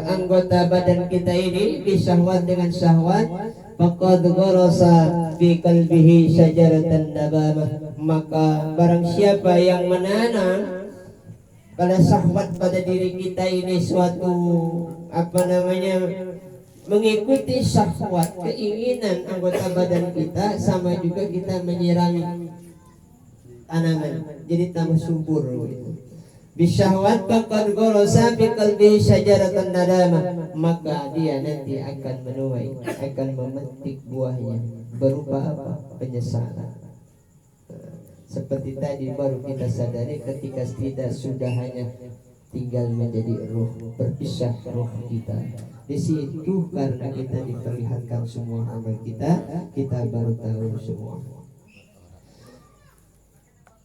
anggota badan kita ini disyahwat dengan syahwat, faqad gharasa fi qalbihi syajaratan nabamah, maka barang siapa yang menanam pada syahwat pada diri kita ini suatu mengikuti syahwat, keinginan anggota badan kita, sama juga kita menyirami tanaman jadi tambah subur gitu. Bisyahwat faqad gharasa fi qalbi syajaratan nadamah, maka dia nanti akan menuai, akan memetik buahnya berupa apa? Penyesalan. Seperti tadi baru kita sadari ketika kita sudah hanya tinggal menjadi ruh, berpisah ruh kita. Di situ karena kita diperlihatkan semua amal kita baru tahu semua.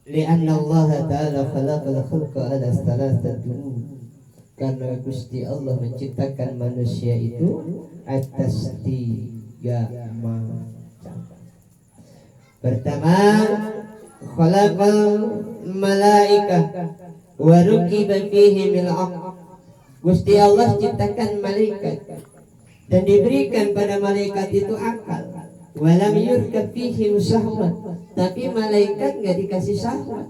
Lianna Allah Ta'ala khalaqal khalqa ala thalathati, karena Gusti Allah menciptakan manusia itu atas 3 macam. Pertama, khalaqal malaikah wa rukiba fihi mil'aq. Gusti Allah ciptakan malaikat dan diberikan pada malaikat itu akal. Walam yurkab fihi syahwat, tapi malaikat nggak dikasih syahwat.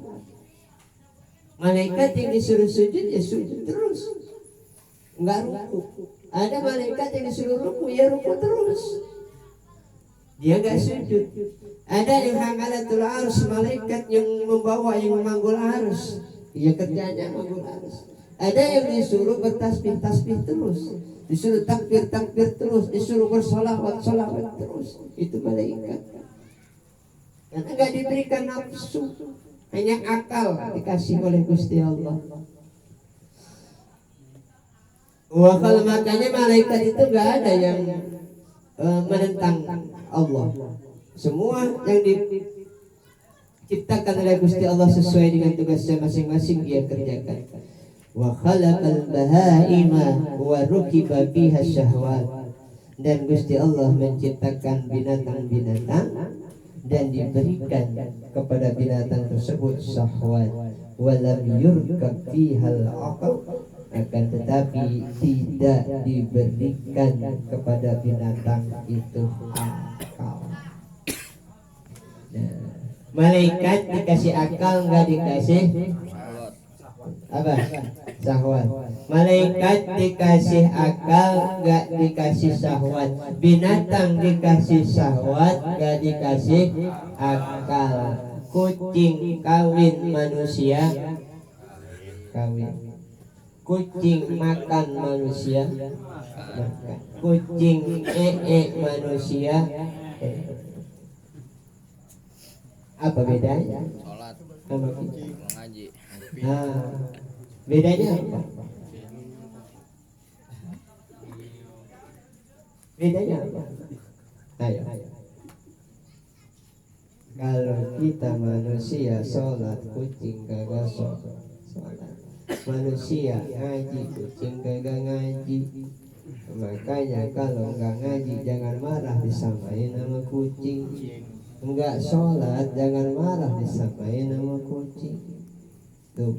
Malaikat yang disuruh sujud ya sujud terus, nggak ruku. Ada malaikat yang disuruh ruku ya ruku terus, dia nggak sujud. Ada yang hamalatul arus, malaikat yang membawa, yang memanggul arus, dia kerjanya manggul arus. Ada yang disuruh bertasbih terus, disuruh takbir terus, disuruh bersolawat terus. Itu malaikat. Karena nggak diberikan nafsu, hanya akal dikasih oleh Gusti Allah. Wakal makanya malaikat itu nggak ada yang menentang Allah. Semua yang diciptakan oleh Gusti Allah sesuai dengan tugasnya masing-masing dia kerjakan. Wa khalaqal bahaima wa rukiba fiha syahwat, dan Gusti Allah menciptakan binatang-binatang dan diberikan kepada binatang tersebut syahwat. Walam yurkab fihal aql, akan tetapi tidak diberikan kepada binatang itu akal. Nah, malaikat dikasih akal, nggak dikasih apa? Syahwat. Malaikat dikasih akal, nggak dikasih syahwat. Binatang dikasih syahwat, nggak dikasih akal. Kucing kawin manusia kawin. Kucing makan manusia makan. Kucing manusia apa bedanya? Sholat Sama kita. ngaji. Bedanya apa? Bedanya apa? Ayo. Kalau kita manusia sholat, kucing kagak sholat. Manusia ngaji, kucing kagak ngaji. Makanya kalau nggak ngaji jangan marah, disamain sama kucing. Enggak sholat jangan marah, disamain sama kucing. Tuh,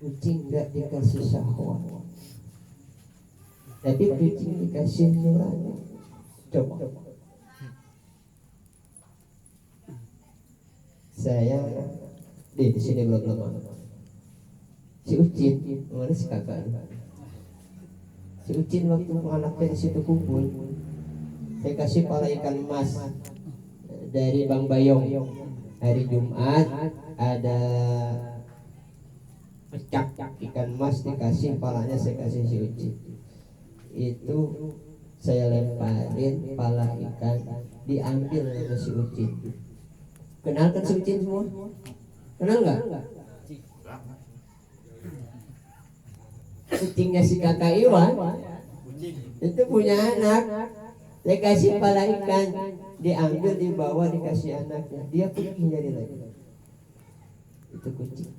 kucing enggak dikasih syahwat, tapi kucing dikasih nurani. Coba saya di sini belum lama si Ucin, mana si kakak? Si Ucin waktu anaknya di situ kumpul, saya kasih pala ikan emas dari Bang Bayong. Hari Jumat ada pecak ikan emas, dikasih palanya, saya kasih si Ucin. Itu saya lemparin pala ikan, diambil oleh si Ucin. Kenal kan si Ucin semua? Kenal nggak? Kucingnya si kakak Iwan itu punya anak, saya kasih pala ikan, diambil, dibawa, dikasih anaknya, dia pergi nyari lagi. Itu kucing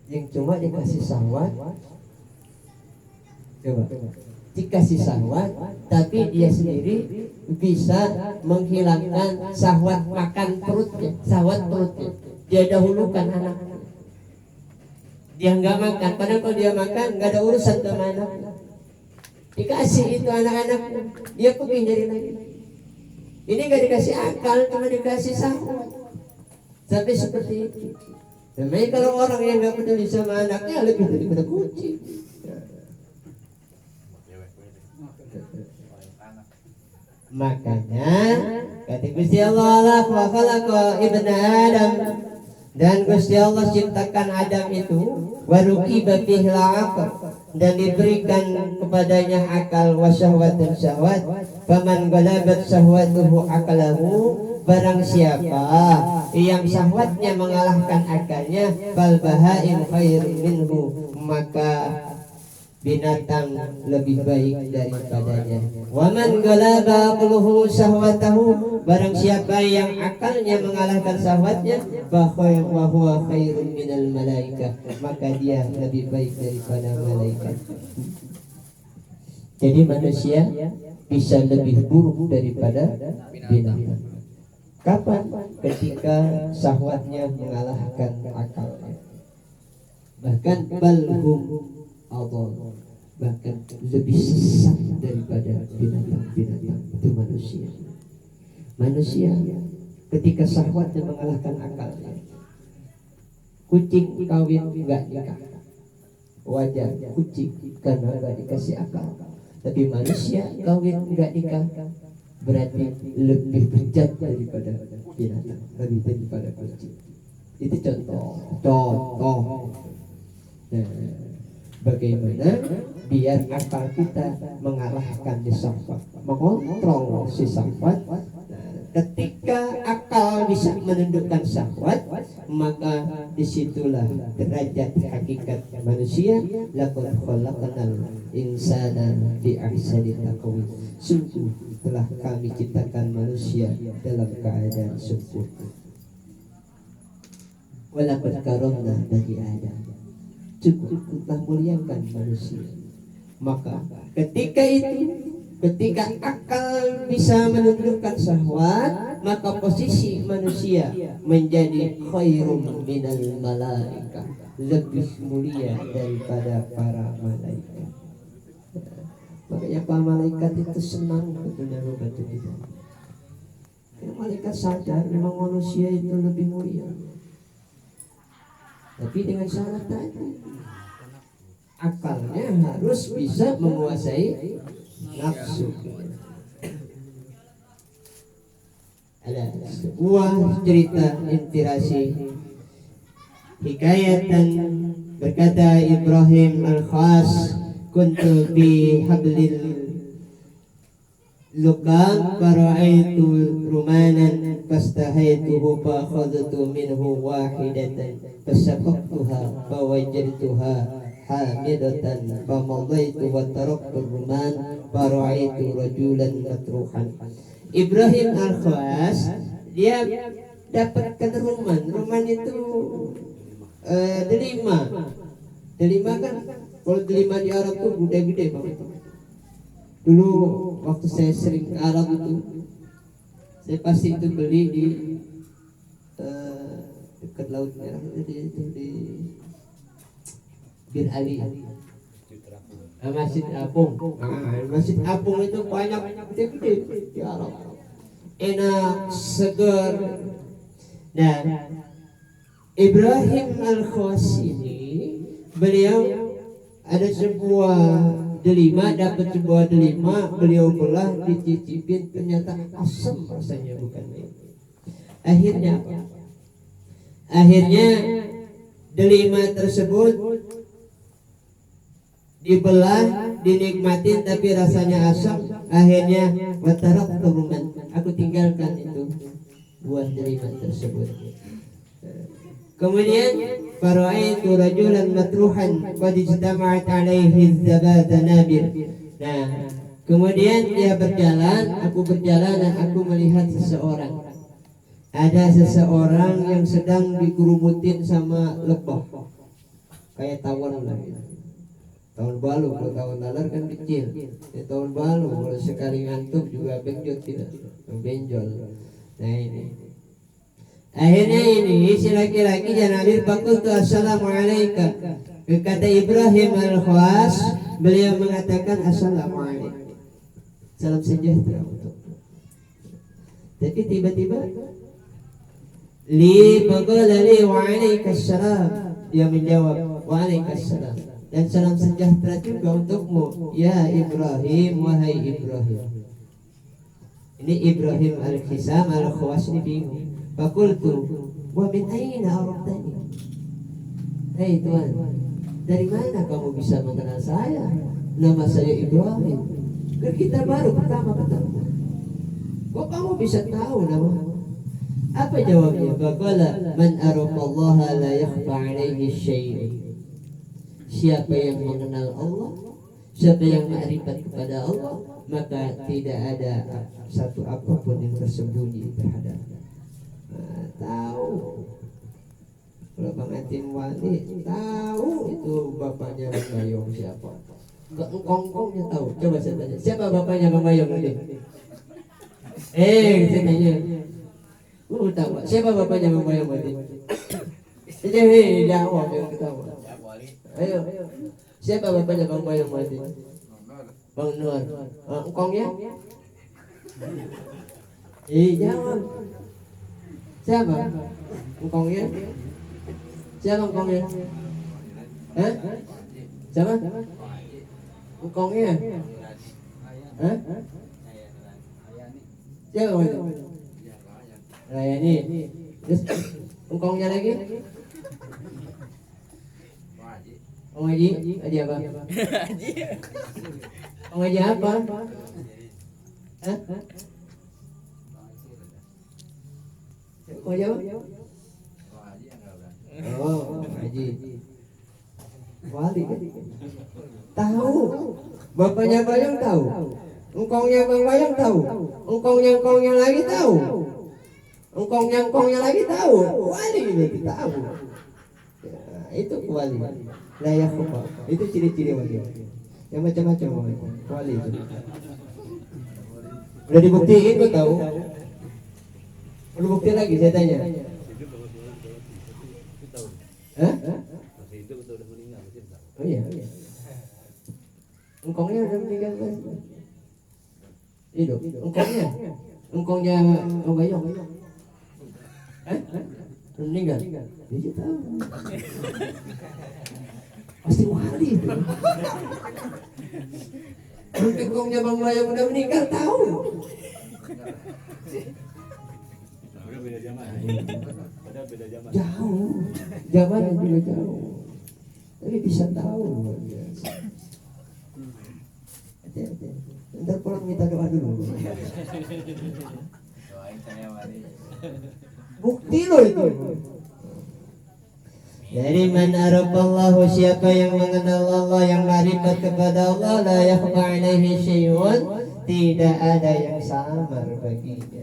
yang cuma dikasih syahwat. Coba dikasih syahwat, tapi dia sendiri bisa menghilangkan syahwat makan perutnya, syahwat perutnya. Dia dahulukan anaknya. dia nggak makan, padahal kalau dia makan nggak ada urusan sama anaknya. Dikasih itu anak-anak, dia pergi nyari lagi. Ini nggak dikasih akal, cuma dikasih syahwat. Sampai seperti itu. Namanya kalau orang yang nggak peduli sama anaknya lebih daripada kucing. Makanya kata Gusti Allah wa khalaqa ibna Adam, dan Gusti Allah ciptakan Adam itu waruqiba fihi al-aql, dan diberikan kepadanya akal wa syahwatun syahwat. Faman ghalabat syahwatuhu aqlahu, barang siapa yang syahwatnya mengalahkan akalnya, fal bahaim khair minhu, maka binatang lebih baik daripadanya. Waman galaba aqluhu syahwatahu, barang siapa yang akalnya mengalahkan syahwatnya, fa huwa khairun minal malaikah, maka dia lebih baik daripada malaikat. Jadi manusia bisa lebih buruk daripada binatang. Kapan? Ketika syahwatnya mengalahkan akalnya. Bahkan balhum Allah, bahkan lebih sesat daripada binatang-binatang itu manusia. Manusia ketika syahwatnya mengalahkan akalnya. Kucing kawin enggak nikah, wajar kucing karena enggak dikasih akal. Tapi manusia kawin enggak nikah berarti lebih bejat daripada binatang, lebih daripada kucing. Itu contoh. Nah, bagaimana biar akal kita mengalahkan syahwat, mengontrol si syahwat. Ketika akal bisa menundukkan syahwat, maka disitulah derajat hakikat manusia. Laqad khalaqnal insana fi ahsani taqwim, sungguh telah kami ciptakan manusia dalam keadaan sempurna. Walaqad karamna bani Adam, cukup telah muliakan manusia. Maka ketika akal bisa menundukkan syahwat, maka posisi manusia menjadi khairum minal malaikah, lebih mulia daripada para malaikat. Makanya para malaikat itu senang betulnya membantu kita. Karena malaikat sadar memang manusia itu lebih mulia. Tapi dengan syarat tadi, akalnya harus bisa menguasai nafsu. Ada sebuah cerita inspirasi hikayatan, berkata Ibrahim Al-Khas, kuntu bi hablil lukam fara'aitu rumanan fastahaituhu fa akhadtu minhu wahidatan fasafaqtuha fa wajadtuha hamidatan fa madaitu wa taraktu ruman fara'aitu rajulan matruhan. Ibrahim Al-Khas dia dapatkan ruman itu delima kan, kalau delima di Arab tuh gede-gede banget. Dulu waktu saya sering ke Arab itu, saya pasti itu beli di dekat Laut Merah, di Bir Ali, Masjid Apung. Masjid Apung itu banyak gede-gede di Arab, enak, segar. Nah, Ibrahim Al-Khas ini, beliau ada sebuah delima, dapat sebuah delima, beliau belah, dicicipin, ternyata asam rasanya, bukan main. Akhirnya delima tersebut dibelah, dinikmatin, tapi rasanya asam. Akhirnya watarak turunan, aku tinggalkan itu buah delima tersebut. Kemudian fara'aitu rajulan matruhan qad ijtama'at alaihi zabadanabir. Nah, kemudian dia berjalan, aku berjalan, dan aku melihat seseorang. Ada seseorang yang sedang dikerumutin sama lebah, kayak tawon lah gitu. Tahun balu, kalau tahun lalar kan kecil. Tahun balu kalau sekali ngantuk juga benjol tidak, benjol. Nah ini. Akhirnya ini si laki-laki Nabi fakultu assalamualaikum. Kata Ibrahim al-Khawas, beliau mengatakan assalamualaikum, salam sejahtera untukmu. Tapi tiba-tiba faqala li wa alaikassalam, dia menjawab wa alaikassalam, dan salam sejahtera juga untukmu ya Ibrahim, wahai Ibrahim. Ini Ibrahim al-Khisam al-Khawas ini bingung. Fakultu wa min aina arabtani? Hei Tuhan, dari mana kamu bisa mengenal saya? Nama saya Ibrahim. Kan kita baru pertama ketemu. Kok kamu bisa tahu nama? Apa jawabnya? Faqala man arafallaha la yakhfa alaihi syai'un. Siapa yang mengenal Allah, siapa yang ma'rifat kepada Allah, maka tidak ada satu apapun yang tersembunyi terhadapnya. Tahu kalau Bang Atin Wali tahu itu bapaknya Bang Bayong siapa? Enggak engkong-engkongnya tahu. Coba saya tanya, siapa bapaknya Bang Bayong ini? Saya tanya. Tahu siapa bapaknya Bang Bayong tadi? Jawab yang ketawa. Ayo. Siapa bapaknya Bang Bayong tadi? Bang Nur. Engkongnya? Jawab. Siapa? Engkongnya? Siapa engkongnya? Hah? Siapa? Engkongnya? Hah? Siapa itu? Rayani. Terus engkongnya lagi? Om Haji? Haji apa? Om Haji apa? Hah? Om Haji apa? Oh, Haji Wali kan? Tahu. Bapaknya Bayang tahu. Engkongnya Bang Bayang tahu. Engkongnya lagi tahu. Engkongnya lagi tahu. Wali itu tahu. Ya, itu wali. Layak apa? Itu ciri-ciri wali. Yang macam-macam wali itu. Udah dibuktiin kok tahu. Perlu bukti lagi saya tanya. Hah? Oh iya. Engkongnya udah meninggal kan? Hidup. Engkongnya Bang Bayong. Hah? Meninggal. Dia tahu. Pasti wali itu. Engkongnya Bang Bayong udah meninggal tahu. Beda zaman. Beda zaman. Jauh. Zamannya juga jauh. Tapi bisa tahu luar biasa. Hati-hati. Ntar pulang minta doa dulu. Doain saya wali. Bukti loh itu. Dari man arafallahu, siapa yang mengenal Allah, yang ma'rifat kepada Allah, la yakhfa alaihi syai'un, tidak ada yang samar baginya.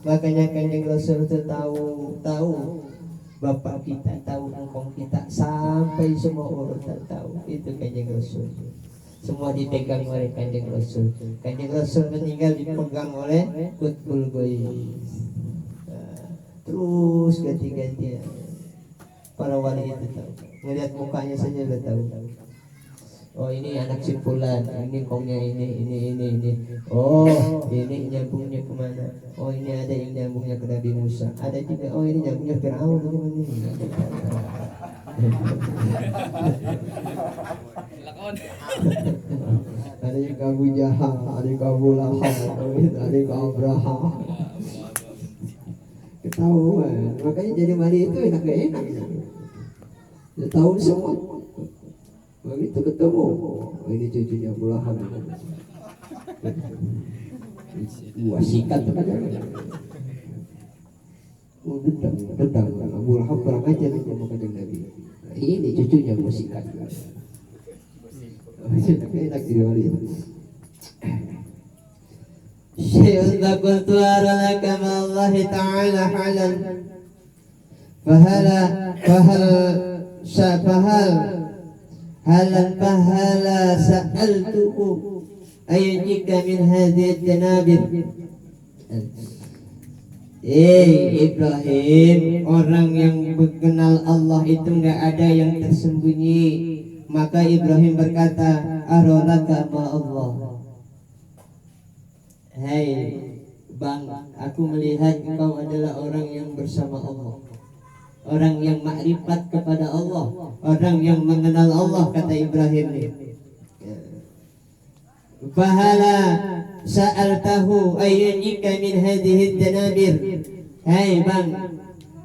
Makanya Kanjeng Rasul itu tahu bapak kita, tahu engkong kita, sampai semua urutan tahu. Itu Kanjeng Rasul. Semua dipegang oleh Kanjeng Rasul. Kanjeng Rasul meninggal dipegang oleh Qutbul Ghais. Terus ganti-gantian. Para wali itu tahu. Melihat mukanya saja udah tahu. Oh ini anak si Fulan, ini kongnya ini. Oh ini nyambungnya kemana? Oh ini ada yang nyambungnya ke Nabi Musa. Ada juga. Oh ini nyambungnya Fir'aun. Ada yang Abu Jahal, ada yang Abu Lahab, ada yang Abraham. Ketahuan. Makanya jadi wali itu enak gak enak. Dia tahu semua. Begitu ketemu, ini cucunya Abu Lahab. Gua sikat kepada Dedang Abu Lahab kurang ajar sama kanjeng Nabi. Ini cucunya gua sikat. Enak jadi wali. Syai'un qultu aralaka ma Allah Ta'ala halan فهلا سألته أيجيك من هذه الجنابر. Ibrahim, orang yang mengenal Allah itu nggak ada yang tersembunyi. Maka Ibrahim berkata, arolaka ma Allah. Hai bang, aku melihat engkau adalah orang yang bersama Allah, orang yang makrifat kepada Allah, orang yang mengenal Allah, kata Ibrahim. Fahala sa'altahu ayyajika min hadhihi danabir. Hai bang,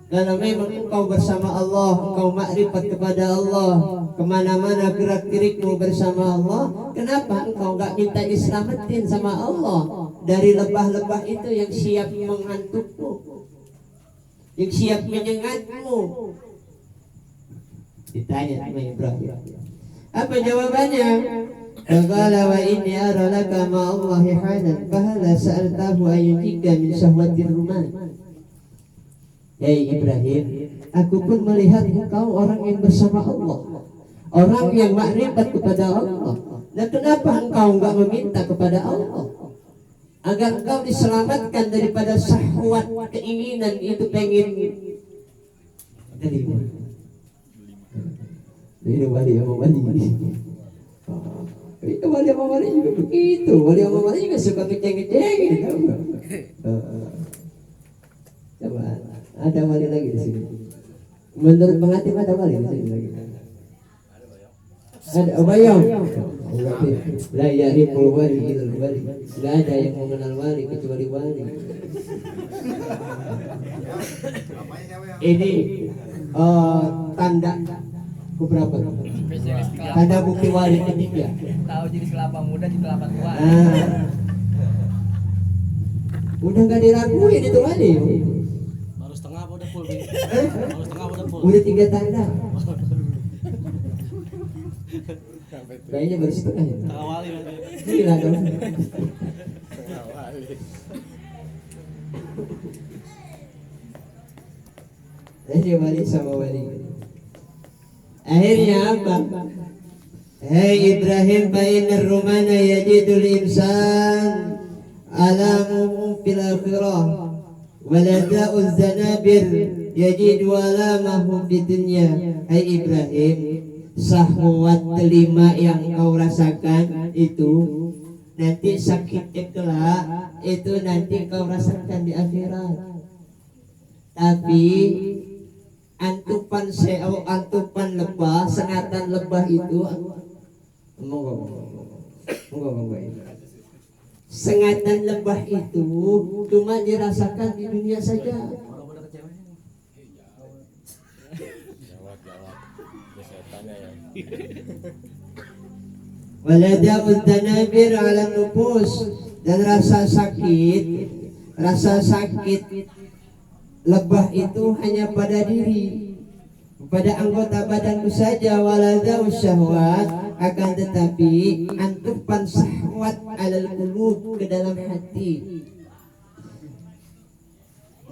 kalau memang engkau bersama Allah, engkau makrifat kepada Allah, kemana-mana gerak-gerikmu bersama Allah, kenapa engkau gak minta diselamatin sama Allah dari lebah-lebah itu yang siap menghantukmu, yang siap menyengatmu? Ditanya sama Ibrahim. Apa jawabannya? Qala wa inni ara laka ma Allahi halan fahala sa'altahu ayyujika min syahwatir ruman. Hei Ibrahim, aku pun melihat engkau orang yang bersama Allah, orang yang makrifat kepada Allah. Dan kenapa engkau enggak meminta kepada Allah agar engkau diselamatkan daripada syahwat, keinginan itu pengen terima. Ini wali sama wali. Itu wali sama wali juga begitu. Wali sama wali juga suka ngeceng-ngecengin, tahu nggak? Coba ada wali lagi di sini. Menurut pengantin ada wali di sini lagi. Ada bayang. La yariful wali ilal wali. Tidak ada yang mengenal wali kecuali wali. Ini tanda keberapa? Tanda bukti wali ketiga. Tahu jenis kelapa muda, jenis kelapa tua. Udah nggak diraguin itu wali. Baru setengah apa udah full? Baru setengah apa udah full? Udah 3 tanda. Kayaknya baru setengah ya. Setengah wali nanti. Gila dong. Ini wali sama wali. Akhirnya apa? Hei Ibrahim, fa'innar rumana yajidul insan alamu fil akhirah walada'uz zanabir yajidu alamahu di dunya. Hai Ibrahim, syahwat kelima yang kau rasakan itu nanti sakitnya kelak, itu nanti kau rasakan di akhirat. Tapi antupan lebah, sengatan lebah itu sengatan lebah itu cuma dirasakan di dunia saja. Walada'ud danabir 'ala nufus, dan rasa sakit lebah itu hanya pada diri, pada anggota badanku saja. Walada'us syahwat, akan tetapi antupan syahwat 'alal qulub, ke dalam hati.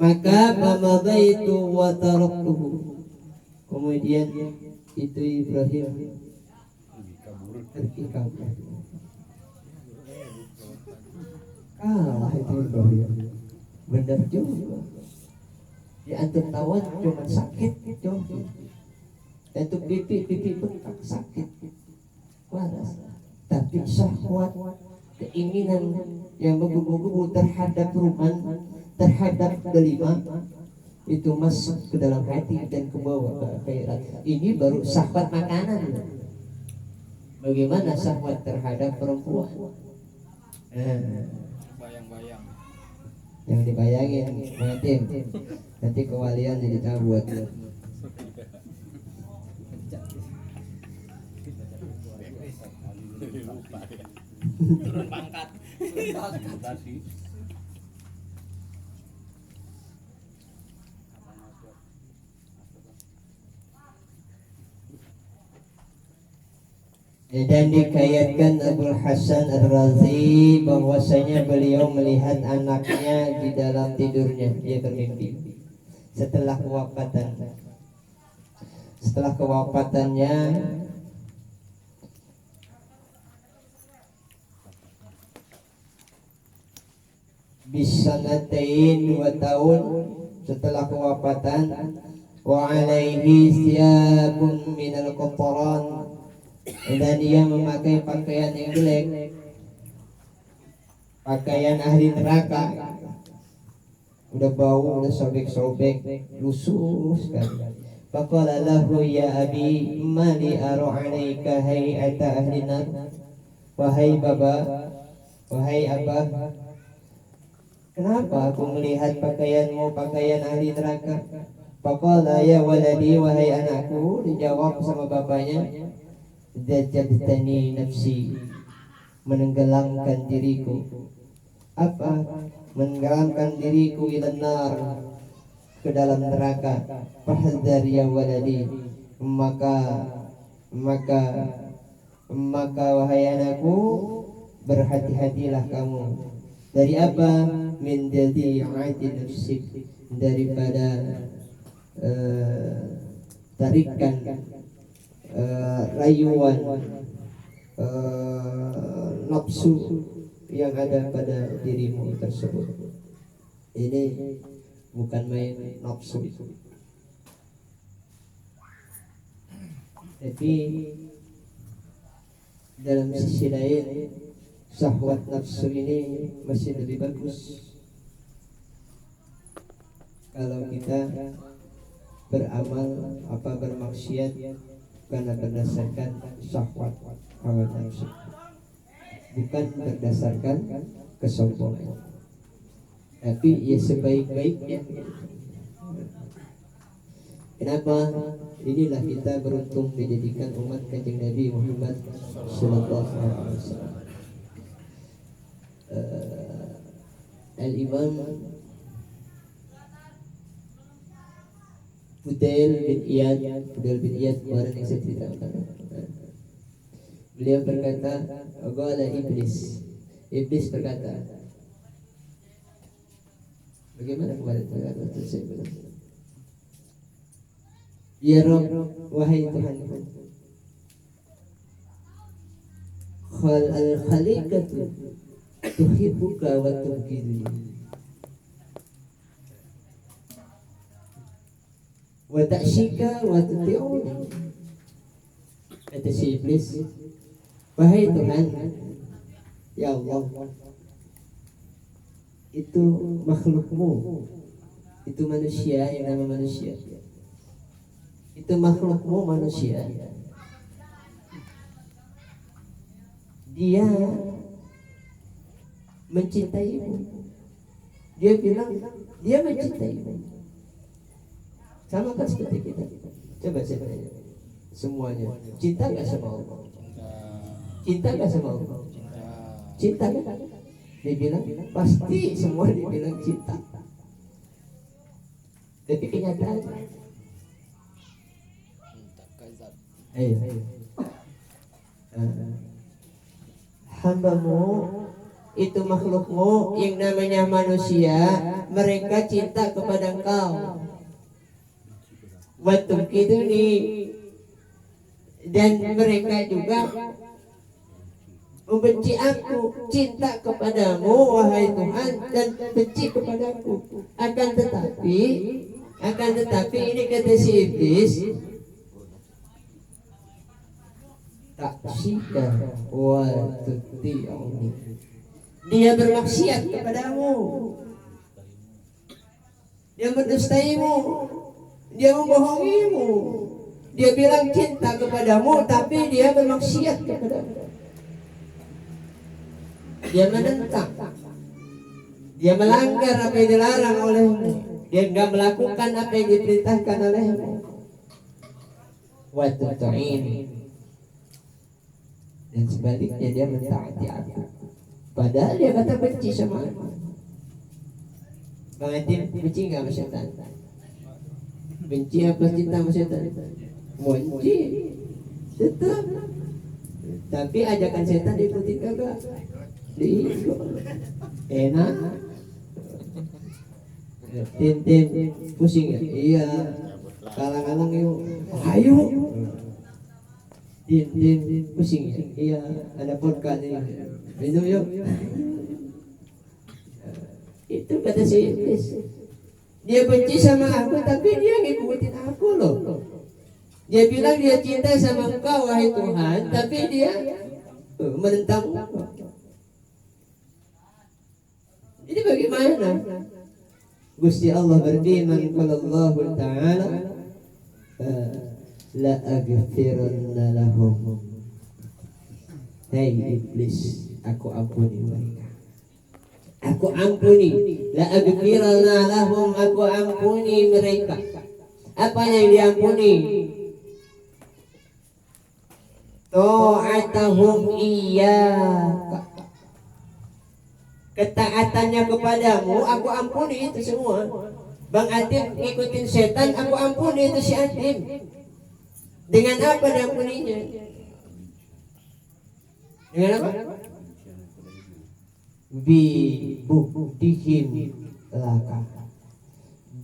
Maka mamadaitu wa taraktuhu, kemudian itu Ibrahim pergi kabur. Kalah itu Ibrahim. Benar juga. Di antum tawan cuma sakit coba. Itu pipi bengkak sakit. Waras. Tapi syahwat, keinginan yang menggebu-gebu terhadap ruman, terhadap delima, itu masuk ke dalam hati dan ke bawah ke akhirat. Ini baru syahwat makanan. Bagaimana syahwat terhadap perempuan? Bayang-bayang. Yang dibayangin Matim, nanti kewalian jadi cabut. Turun pangkat. Dan dikayatkan Abul Hasan Ar-Razi bahwasanya beliau melihat anaknya di dalam tidurnya, dia bermimpi setelah kewafatannya bisa sanatain 2 tahun setelah kewafatan. Wa alaihi siyabun minal qataran, dan dia memakai pakaian yang jelek, pakaian ahli neraka, udah bau, udah sobek-sobek, lusuh sekali. Faqala lahu ya abi mali aru alaika hay'ata ahli nar. Wahai baba, wahai abah, kenapa aku melihat pakaianmu pakaian ahli neraka? Faqala ya waladi, wahai anakku, dijawab sama bapaknya, zajjadtani nafsi, menenggelamkan diriku. Apa? Menenggelamkan diriku ilan nar, ke dalam neraka. Fahdhar ya waladi, maka wahai anakku, berhati-hatilah kamu dari apa? Min jadi'ati nafsik, daripada tarikan rayuan nafsu yang ada pada dirimu tersebut. Ini bukan main nafsu, tapi dalam sisi lain syahwat nafsu ini masih lebih bagus kalau kita beramal bermaksiat karena berdasarkan syahwat hawa nafsu, bukan berdasarkan kesombongan, tapi ya sebaik-baiknya. Kenapa? Inilah kita beruntung dijadikan umat Kanjeng Nabi Muhammad sallallahu alaihi wasallam. Al-Imam Fudail bin Iyad kemarin yang saya ceritakan, beliau berkata, qala Iblis berkata, bagaimana kemarin berkata saya bilang, ya Rabb, wahai Tuhan, al-khaliqatu tuhibbuka wa tubghiduni wa ta'shika wa tuti'uni. Kata si Iblis, wahai Tuhan, ya Allah, itu makhlukmu, itu manusia, yang nama manusia, itu makhlukmu manusia, dia mencintaimu. Dia bilang dia mencintaimu, sama kan seperti kita. Coba saya tanya semuanya, cinta gak sama Allah? Cinta gak sama Allah? Cinta kan? Dia bilang pasti, semua dibilang cinta, tapi kenyataan, ayo hambamu itu makhlukmu yang namanya manusia, mereka cinta kepada engkau. Waktu ini, dan mereka juga membenci aku, cinta kepadamu wahai Tuhan, dan benci kepadaku. Akan tetapi ini kata si Iblis, taksika wa tuti'uni, dia bermaksiat kepadamu, dia mendustaimu, dia membohongimu. Dia bilang cinta kepadamu, tapi dia bermaksiat kepadamu. Dia menentang, dia melanggar apa yang dilarang olehmu, dia enggak melakukan apa yang diperintahkan olehmu. Wa tuti'uni, dan sebaliknya dia mentaati aku, padahal dia kata benci sama aku. Bang Etim, benci nggak sama setan? Benci apa cinta sama setan? Benci, tetap. Tapi ajakan setan diikuti kagak? Diikut. Enak. Tim pusing ya? Iya. Kalang-kalang yuk. Ayo. Tim pusing ya? Iya. Ada podcast ini. Minum yuk. Itu kata si iblis. Dia benci sama aku tapi dia ngikutin aku loh. Dia bilang dia cinta sama engkau wahai Tuhan, tapi dia menentang engkau. Jadi bagaimana? Gusti Allah berfirman kepada Allah Ta'ala, la aghfiranna lahum. Hei iblis, aku ampuni mereka. Aku ampuni. La aghfiranna lahum, aku ampuni mereka. Apa yang diampuni? Ta'atahum iyyaka. Ketaatannya kepadamu, aku ampuni itu semua. Bang Atim ngikutin setan, aku ampuni itu si Atim. Dengan apa diampuninya? Dengan apa? Bi buktihim laka,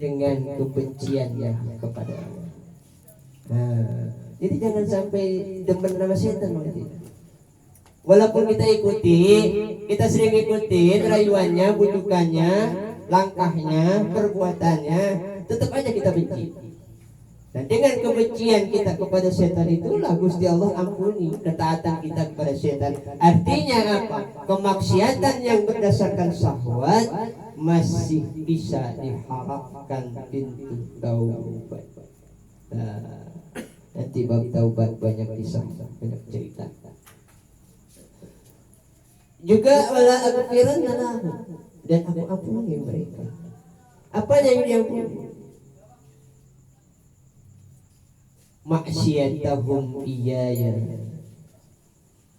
dengan kebenciannya kepadamu. Jadi jangan sampai demen sama setan. Walaupun kita sering ikutin rayuannya, bujukannya, langkahnya, perbuatannya, tetap aja kita benci. Dan dengan kebencian kita kepada setan itulah Gusti Allah ampuni ketaatan kita kepada setan. Artinya apa? Kemaksiatan yang berdasarkan syahwat masih bisa diharapkan pintu taubat. Nanti bab taubat banyak kisah, banyak cerita. Juga wala aghfiranna lahum, dan aku ampuni mereka. Apa yang diampuni? Maksiatahum iyaya,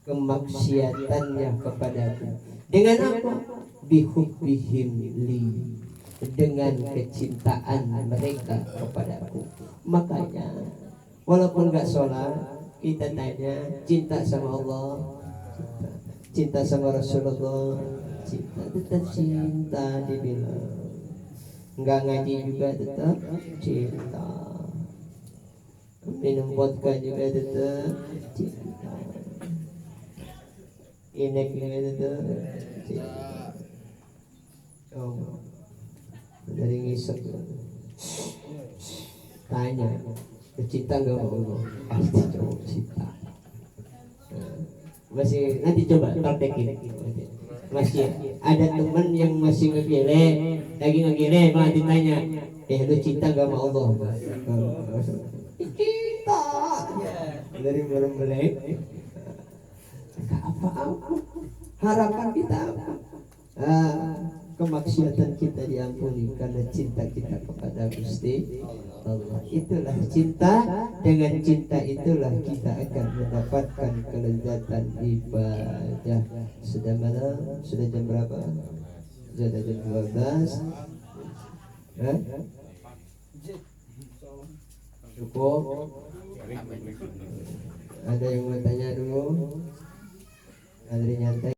kemaksiatannya kepadaku. Dengan apa? Bihubbihim li, dengan kecintaan mereka kepadaku. Makanya walaupun gak sholat, kita tanya cinta sama Allah, cinta sama Rasulullah, cinta, tetap cinta dibilang. Enggak ngaji juga tetap cinta. Minum vodka juga tetap cinta. Inek juga tetap cinta. Oh, dari ngisep. Tanya, cinta enggak sama Allah? Pasti cowok cinta. Masih nanti coba praktekin. Masih ada teman yang masih ngegele, lagi ngegele, malah ditanya, lu cinta gak sama Allah? Cinta dari mulai apa-apa. Harapan kita apa? Kemaksiatan kita diampuni karena cinta kita kepada Gusti Allah. Itulah cinta. Dengan cinta itulah kita akan mendapatkan kelezatan ibadah. Sudah malam, sudah jam berapa? Sudah jam 12. Cukup. Ada yang mau tanya dulu? Adri nyantai.